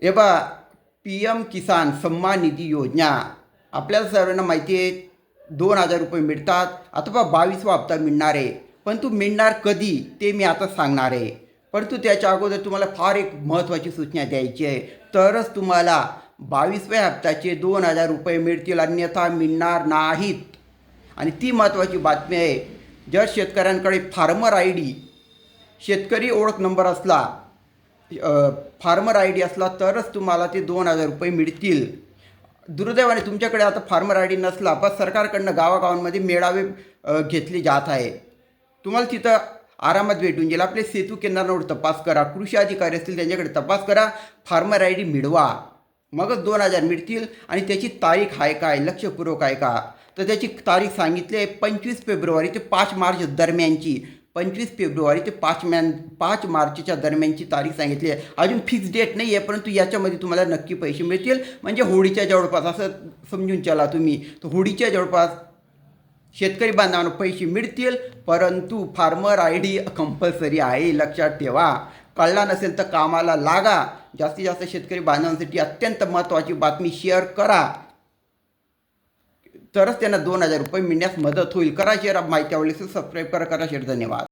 हे बा PM किसान सन्मान निधी योजना आपल्याला सर्वांना माहिती आहे. 2,000 रुपये मिळतात. आता बा 22वा हप्ता मिळणार आहे, पण तू मिळणार कधी ते मी आता सांगणार आहे. परंतु त्याच्या अगोदर तुम्हाला फार एक महत्त्वाची सूचना द्यायची आहे, तरच तुम्हाला 22व्या हप्त्याचे 2,000 रुपये मिळतील, अन्यथा मिळणार नाहीत. आणि ती महत्त्वाची बातमी आहे. जर शेतकऱ्यांकडे फार्मर ID शेतकरी ओळख नंबर असला, फार्मर ID असला तरच तुम्हाला ते 2,000 रुपये मिळतील. दुर्दैवाने तुमच्याकडे आता फार्मर ID नसला, पण सरकारकडनं गावागावांमध्ये मेळावे घेतले जात आहे. तुम्हाला तिथं आरामात भेटून जाईल. आपले सेतू केंद्रांवर तपास करा, कृषी अधिकारी असतील त्यांच्याकडे तपास करा, फार्मर ID मिळवा, मगच 2,000 मिळतील. आणि त्याची तारीख आहे काय, लक्षपूर्वक आहे का, तर त्याची तारीख सांगितली आहे 25 फेब्रुवारी ते 5 मार्च दरम्यानची. 25 फेब्रुवारी ते 5 मार्चच्या दरम्यानची तारीख सांगितली आहे. अजून फिक्स डेट नाही आहे, परंतु याच्यामध्ये तुम्हाला नक्की पैसे मिळतील. म्हणजे होळीच्या जवळपास असं समजून चला तुम्ही. तर होळीच्या जवळपास शेतकरी बांधवांना पैसे मिळतील, परंतु फार्मर ID कंपल्सरी आहे, लक्षात ठेवा. कळला नसेल तर कामाला लागा. जास्तीत जास्त शेतकरी बांधवांसाठी अत्यंत महत्त्वाची बातमी शेअर करा, तरच त्यांना 2,000 रुपये मिळण्यास मदत होईल. करा शेअर. माहिती आवडली असेल सबस्क्राईब करा. शेअर. धन्यवाद.